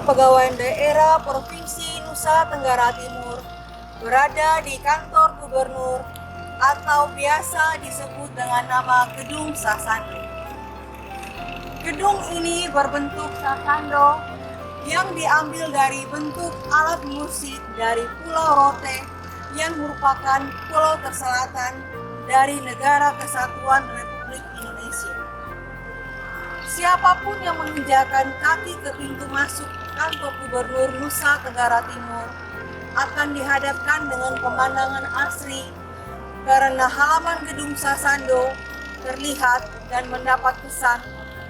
Kepegawaian Daerah Provinsi Nusa Tenggara Timur berada di kantor gubernur atau biasa disebut dengan nama Gedung Sasando. Gedung ini berbentuk sasando yang diambil dari bentuk alat musik dari Pulau Rote yang merupakan pulau terselatan dari Negara Kesatuan Republik Indonesia. Siapapun yang menginjakan kaki ke pintu masuk kantor gubernur Nusa Tenggara Timur akan dihadapkan dengan pemandangan asri karena halaman Gedung Sasando terlihat dan mendapat kesan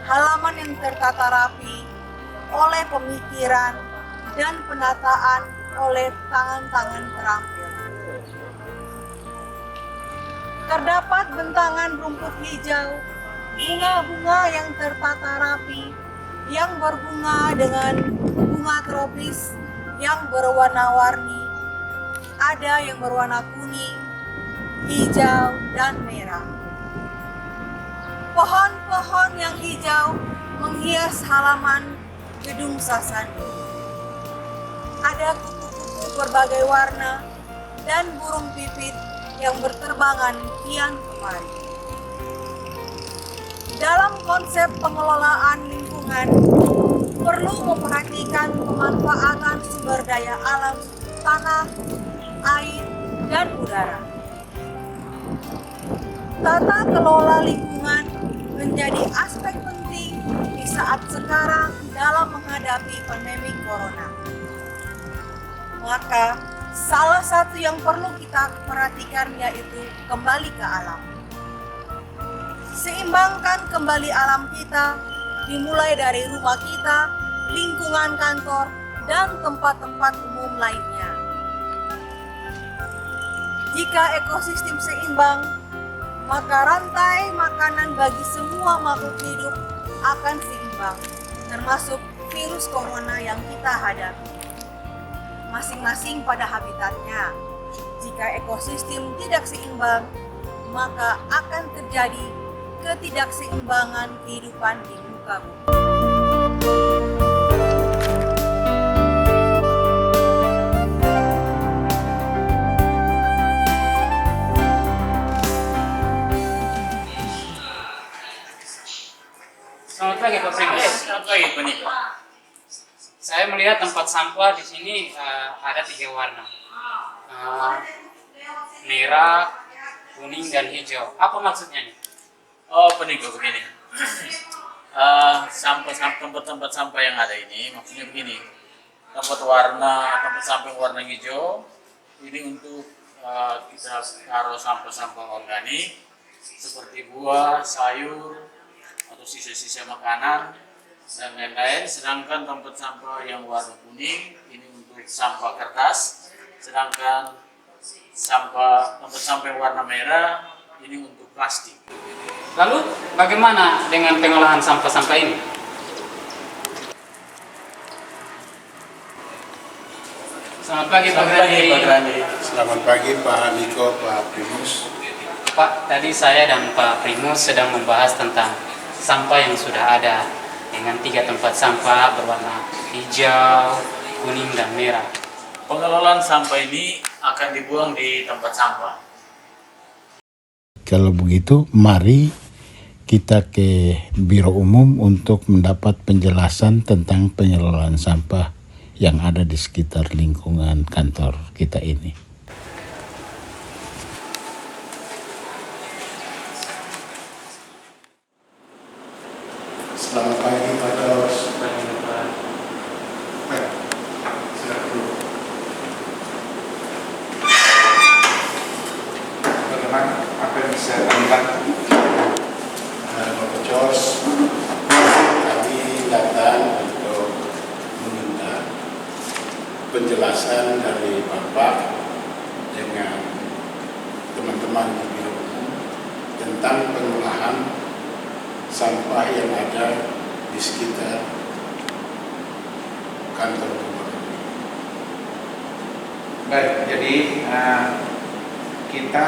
halaman yang tertata rapi oleh pemikiran dan penataan oleh tangan-tangan terampil. Terdapat bentangan rumput hijau, bunga-bunga yang tertata rapi, yang berbunga dengan bunga tropis yang berwarna-warni. Ada yang berwarna kuning, hijau, dan merah. Pohon-pohon yang hijau menghias halaman Gedung Sasando. Ada kupu-kupu berbagai warna dan burung pipit yang berterbangan kian kemari. Dalam konsep pengelolaan lingkungan, perlu memperhatikan pemanfaatan sumber daya alam, tanah, air, dan udara. Tata kelola lingkungan menjadi aspek penting di saat sekarang dalam menghadapi pandemi corona. Maka, salah satu yang perlu kita perhatikan yaitu kembali ke alam. Seimbangkan kembali alam kita, dimulai dari rumah kita, lingkungan kantor, dan tempat-tempat umum lainnya. Jika ekosistem seimbang, maka rantai makanan bagi semua makhluk hidup akan seimbang, termasuk virus corona yang kita hadapi. Masing-masing pada habitatnya. Jika ekosistem tidak seimbang, maka akan terjadi ketidakseimbangan kehidupan di muka bumi. Selamat pagi Pak Primus. Selamat pagi Pak Niko. Saya melihat tempat sampah di sini ada 3 warna, merah, kuning, dan hijau. Apa maksudnya nih? Oh Pak Niko, begini. Tempat-tempat sampah yang ada ini maksudnya begini. Tempat sampah yang warna hijau ini untuk kita taruh sampah-sampah organik seperti buah, sayur, atau sisa-sisa makanan dan lain-lain. Sedangkan tempat sampah yang warna kuning ini untuk sampah kertas, sedangkan tempat sampah yang warna merah ini untuk plastik. Lalu bagaimana dengan pengolahan sampah-sampah ini? Selamat pagi Pak Grandi. Selamat pagi Pak Niko, Pak Primus. Pak, tadi saya dan Pak Primus sedang membahas tentang sampah yang sudah ada dengan 3 tempat sampah berwarna hijau, kuning, dan merah. Pengelolaan sampah ini akan dibuang di tempat sampah. Kalau begitu, mari kita ke Biro Umum untuk mendapat penjelasan tentang pengelolaan sampah yang ada di sekitar lingkungan kantor kita ini. Selamat pagi Pak Daus. Bagaimana? Apa yang bisa kami bantu? Bapak Jos, kami datang untuk meminta penjelasan dari Bapak dengan teman-teman di Biro Umum tentang pengolahan sampah yang ada di sekitar kantor gubernur. Baik, jadi kita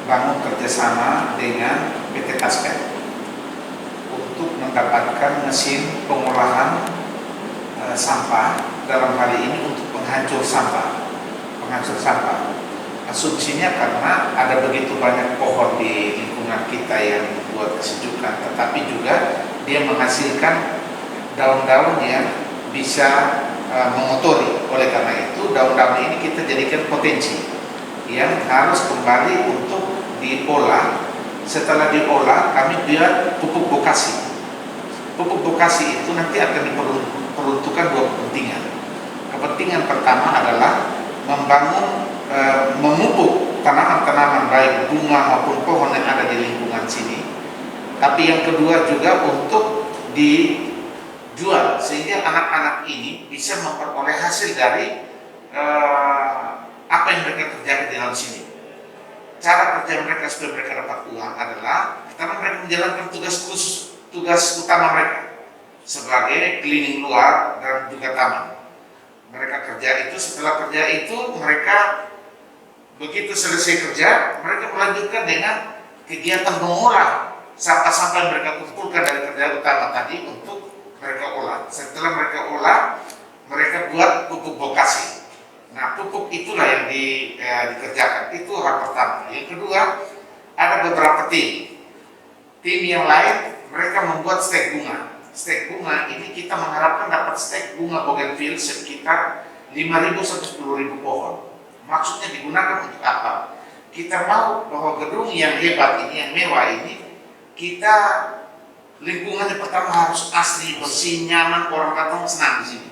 bangun kerjasama dengan PT Kaspet untuk mendapatkan mesin pengolahan sampah dalam hal ini untuk penghancur sampah. Asumsinya karena ada begitu banyak pohon di lingkungan kita yang membuat kesejukan, tetapi juga dia menghasilkan daun-daun yang bisa mengotori. Oleh karena itu daun-daun ini kita jadikan potensi yang harus kembali untuk diolah. Setelah diolah kami buat pupuk bokasi. Pupuk bokasi itu nanti akan diperuntukkan dua kepentingan. Kepentingan pertama adalah memupuk tanaman-tanaman baik bunga maupun pohon yang ada di lingkungan sini. Tapi yang kedua juga untuk dijual sehingga anak-anak ini bisa memperoleh hasil dari apa yang mereka kerjakan di dalam sini. Cara kerja mereka supaya mereka dapat uang adalah pertama mereka menjalankan tugas utama mereka sebagai cleaning luar dan juga taman. Mereka kerja itu, setelah kerja itu mereka begitu selesai kerja, mereka melanjutkan dengan kegiatan mengolah sampah-sampah yang mereka kumpulkan dari kerja utama tadi untuk mereka olah. Setelah mereka olah, mereka buat pupuk bokasi. Nah, pupuk itulah yang dikerjakan. Itu hal pertama. Yang kedua, ada beberapa tim. Tim yang lain mereka membuat stek bunga. Stek bunga ini kita mengharapkan dapat stek bunga bougainville sekitar 5.000 sampai 10.000 pohon. Maksudnya digunakan untuk apa? Kita mau bahwa gedung yang hebat ini, yang mewah ini, kita lingkungannya pertama harus asli, bersih, nyaman, orang datang senang di sini.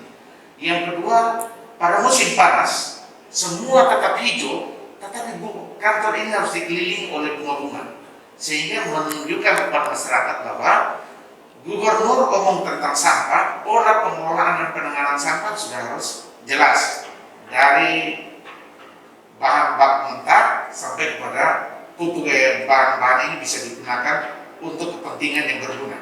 Yang kedua, pada musim panas semua tetap hijau, tetapi kantor ini harus dikelilingi oleh bunga-bunga, sehingga menunjukkan kepada masyarakat bahwa Gubernur ngomong tentang sampah, pola pengelolaan dan penanganan sampah sudah harus jelas dari bahan baku mentah sampai kepada pupuk. Bahan-bahan ini bisa digunakan untuk kepentingan yang berguna.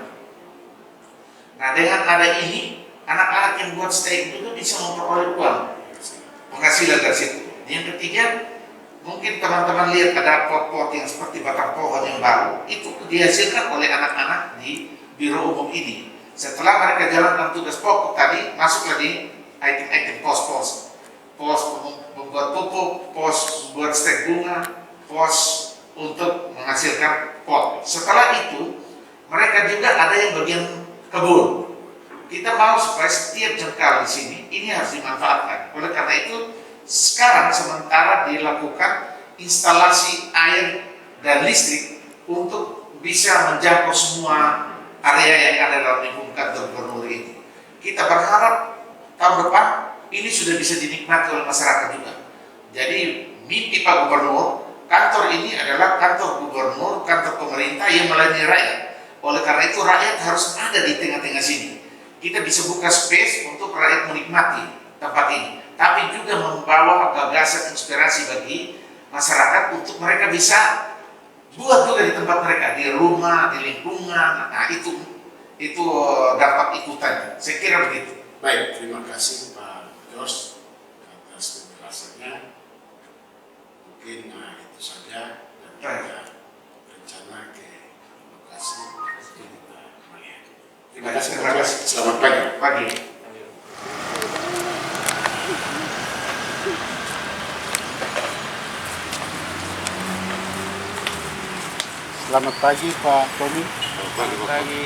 Nah, dengan ada ini, anak-anak yang buat steak juga bisa memperoleh uang penghasilan dari situ. Yang ketiga, mungkin teman-teman lihat ada pot-pot yang seperti batang pohon yang baru, itu dihasilkan oleh anak-anak di Biro Umum ini. Setelah mereka jalankan tugas pokok tadi, masuklah di item-item pos membuat pupuk, pos buat stek bunga, pos untuk menghasilkan pot. Setelah itu, mereka juga ada yang bagian kebun. Kita mau supaya setiap jengkal di sini ini harus dimanfaatkan. Oleh karena itu, sekarang sementara dilakukan instalasi air dan listrik untuk bisa menjangkau semua area yang ada dalam lingkungan kantor gubernur ini. Kita berharap tahun depan ini sudah bisa dinikmati oleh masyarakat juga. Jadi mimpi Pak Gubernur, kantor ini adalah kantor gubernur, kantor pemerintah yang melayani rakyat. Oleh karena itu rakyat harus ada di tengah-tengah sini. Kita bisa buka space untuk rakyat menikmati tempat ini, tapi juga membawa gagasan inspirasi bagi masyarakat untuk mereka bisa buat juga di tempat mereka, di rumah, di lingkungan. Nah, itu dapat ikutan. Saya kira begitu. Baik, terima kasih Pak Jos atas penjelasannya. Mungkin itu saja dan kita rencana ke lokasi untuk kita melihat. Terima kasih Pak Jos. Selamat pagi. Selamat pagi Pak Tony. Selamat pagi.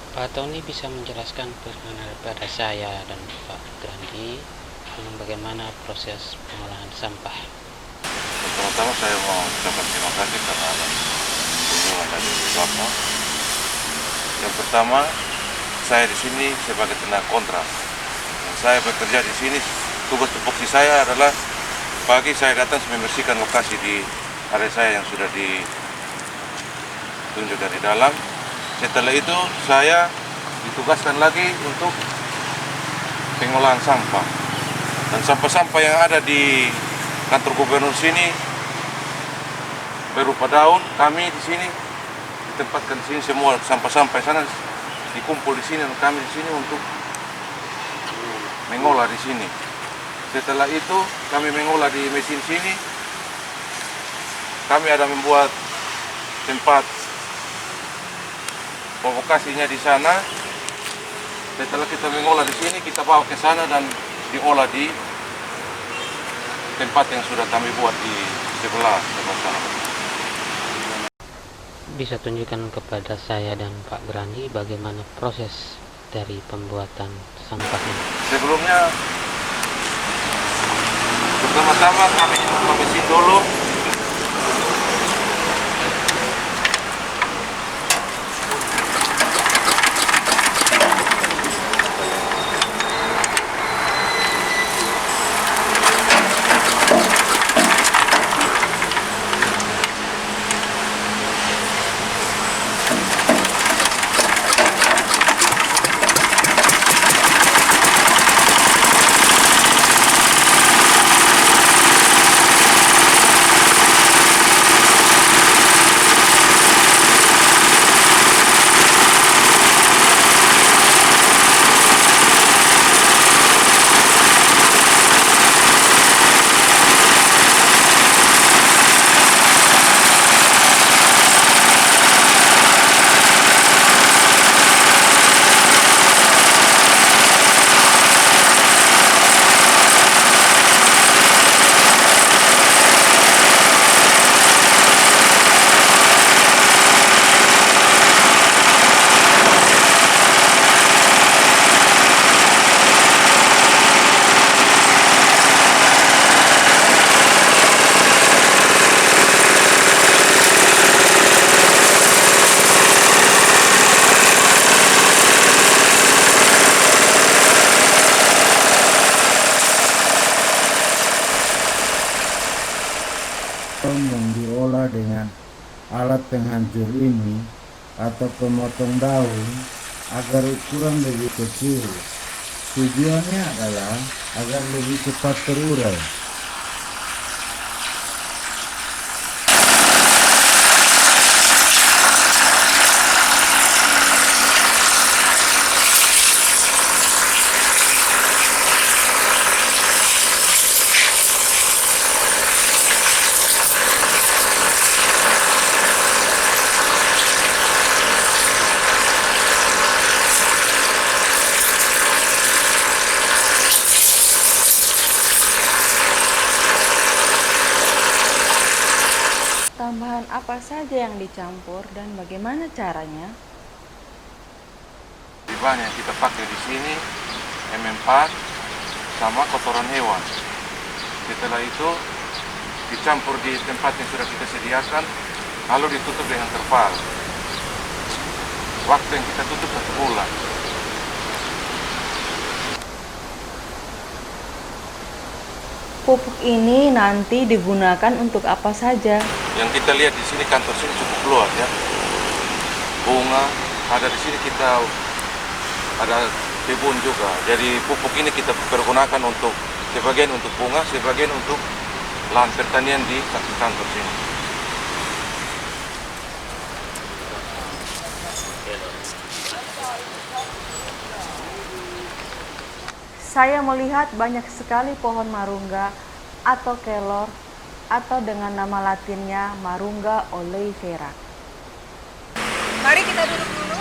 Pak Tony bisa menjelaskan kepada saya dan Pak Grandi bagaimana proses pengolahan sampah. Pertama-tama saya mau ucapkan terima kasih karena ada kunjungan dari Bapak. Yang pertama, saya di sini sebagai tenaga kontrak. Dan saya bekerja di sini, tugas tupoksi saya adalah pagi saya datang membersihkan lokasi di area saya yang sudah ditunjuk dari dalam. Setelah itu saya ditugaskan lagi untuk pengolahan sampah. Dan sampah-sampah yang ada di kantor gubernur sini berupa daun, kami di sini ditempatkan di sini semua sampah-sampah sana dikumpul di sini dan kami di sini untuk mengolah di sini. Setelah itu kami mengolah di mesin sini. Kami ada membuat tempat provokasinya di sana. Setelah kita mengolah di sini, kita bawa ke sana dan diolah di tempat yang sudah kami buat di sebelah sana. Bisa tunjukkan kepada saya dan Pak Grandi bagaimana proses dari pembuatan sampah ini? Sebelumnya, pertama-tama kami nyemprot mesin dulu. Yang diolah dengan alat penghancur ini atau pemotong daun agar ukuran lebih kecil. Tujuannya adalah agar lebih cepat terurai. Tambahan apa saja yang dicampur dan bagaimana caranya? Bahan yang kita pakai di sini M4 sama kotoran hewan. Setelah itu dicampur di tempat yang sudah kita sediakan, lalu ditutup dengan terpal. Waktu yang kita tutup 1 bulan. Pupuk ini nanti digunakan untuk apa saja? Yang kita lihat di sini, kantor sini cukup luas ya. Bunga ada di sini, kita ada kebun juga. Jadi pupuk ini kita pergunakan untuk sebagian untuk bunga, sebagian untuk lahan pertanian di kantor sini. Saya melihat banyak sekali pohon marungga atau kelor atau dengan nama latinnya Marunga oleifera. Mari kita duduk dulu.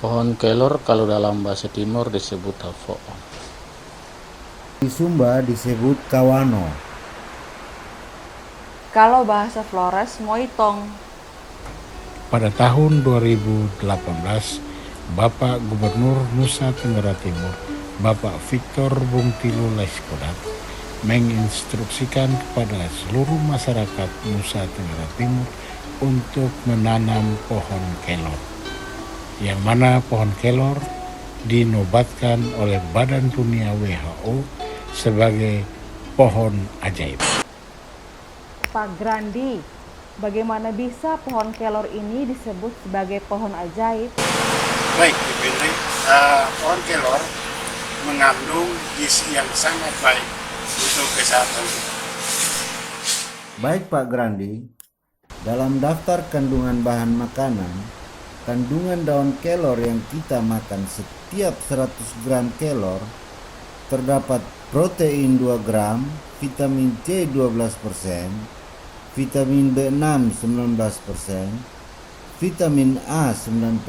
Pohon kelor kalau dalam bahasa timur disebut tafo. Di Sumba disebut kawano. Kalau bahasa Flores, moitong. Pada tahun 2018, Bapak Gubernur Nusa Tenggara Timur, Bapak Victor Bungtilu Laiskodat, menginstruksikan kepada seluruh masyarakat Nusa Tenggara Timur untuk menanam pohon kelor. Yang mana pohon kelor dinobatkan oleh Badan Dunia WHO sebagai pohon ajaib. Pak Grandi, bagaimana bisa pohon kelor ini disebut sebagai pohon ajaib? Baik, Bu Henry, pohon kelor mengandung gizi yang sangat baik untuk kesehatan kita. Baik Pak Grandi, dalam daftar kandungan bahan makanan, kandungan daun kelor yang kita makan setiap 100 gram kelor terdapat protein 2 gram, vitamin C 12%, vitamin B6 19%, vitamin A 9%,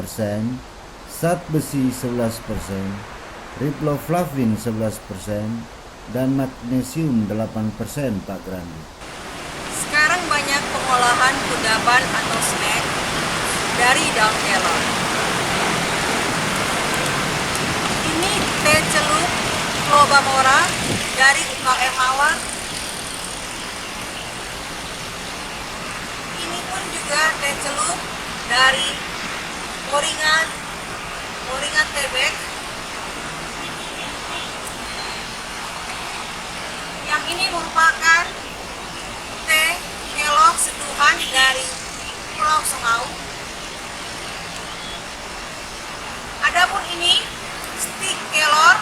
zat besi 11%, riboflavin 11%, dan magnesium 8%, Pak Grandi. Sekarang banyak pengolahan kudapan atau snack dari daun kelor. Ini teh celup Globamora dari UKM Mawar. Ini pun juga teh celup dari Moringan Tebek. Yang ini merupakan teh kelor seduhan dari Pulau Semau. Adapun ini stik kelor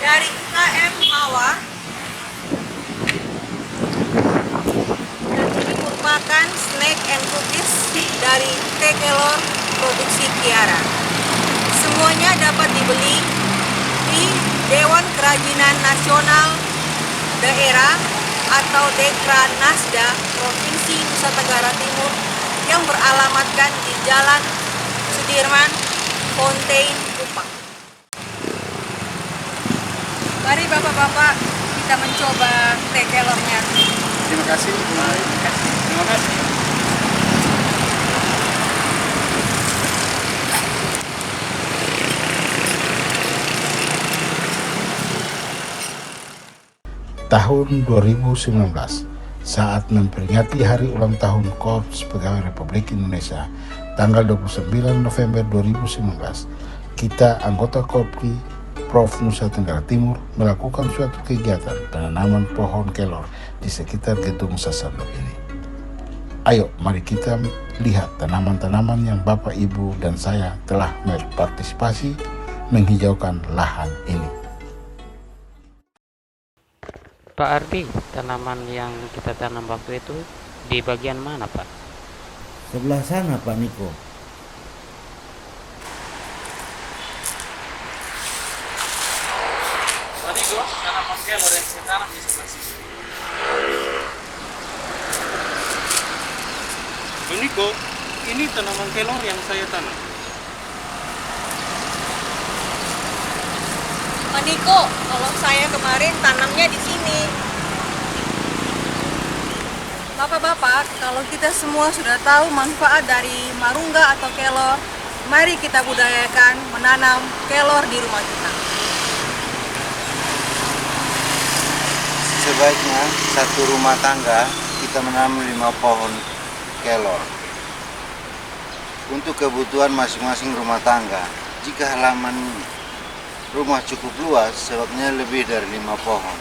dari UKM Mawar. Dan ini merupakan snack and cookies dari teh kelor produksi Kiara. Semuanya dapat dibeli di Dewan Kerajinan Nasional Daerah atau Dekra Nasda Provinsi Nusa Tenggara Timur yang beralamatkan di Jalan Sudirman, Fontaine, Kupang. Mari bapak-bapak kita mencoba teh kelornya. Terima kasih. Terima kasih. Tahun 2019, saat memperingati hari ulang tahun Korps Pegawai Republik Indonesia, tanggal 29 November 2019, kita anggota Korpri Prof Nusa Tenggara Timur melakukan suatu kegiatan penanaman pohon kelor di sekitar gedung Sasando ini. Ayo, mari kita lihat tanaman-tanaman yang Bapak, Ibu, dan saya telah berpartisipasi menghijaukan lahan ini. Pak Ardi, tanaman yang kita tanam waktu itu di bagian mana, Pak? Sebelah sana, Pak Niko. Tadi gua tanaman kelor yang saya tanam di sebelah sini. Ini kok, ini tanaman kelor yang saya tanam. Pak Niko, kalau saya kemarin tanamnya di sini. Bapak-bapak, kalau kita semua sudah tahu manfaat dari marungga atau kelor, mari kita budayakan menanam kelor di rumah kita. Sebaiknya satu rumah tangga kita menanam 5 pohon kelor untuk kebutuhan masing-masing rumah tangga. Jika halaman rumah cukup luas, sebaiknya lebih dari 5 pohon.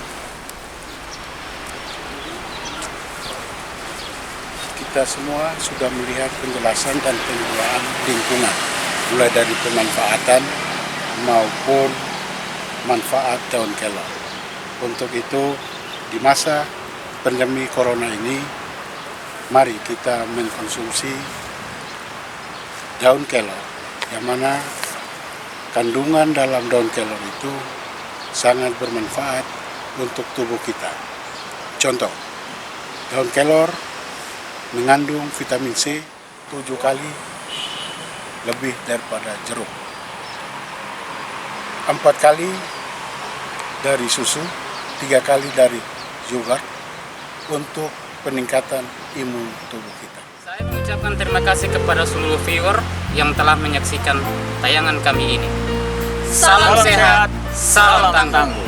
Kita semua sudah melihat penjelasan dan pengelolaan lingkungan, mulai dari pemanfaatan maupun manfaat daun kelor. Untuk itu, di masa pandemi corona ini, mari kita mengkonsumsi daun kelor, yang mana kandungan dalam daun kelor itu sangat bermanfaat untuk tubuh kita. Contoh, daun kelor mengandung vitamin C 7 kali lebih daripada jeruk, 4 kali dari susu, 3 kali dari yogurt untuk peningkatan imun tubuh kita. Saya mengucapkan terima kasih kepada seluruh viewer yang telah menyaksikan tayangan kami ini. Salam sehat, salam tangguh.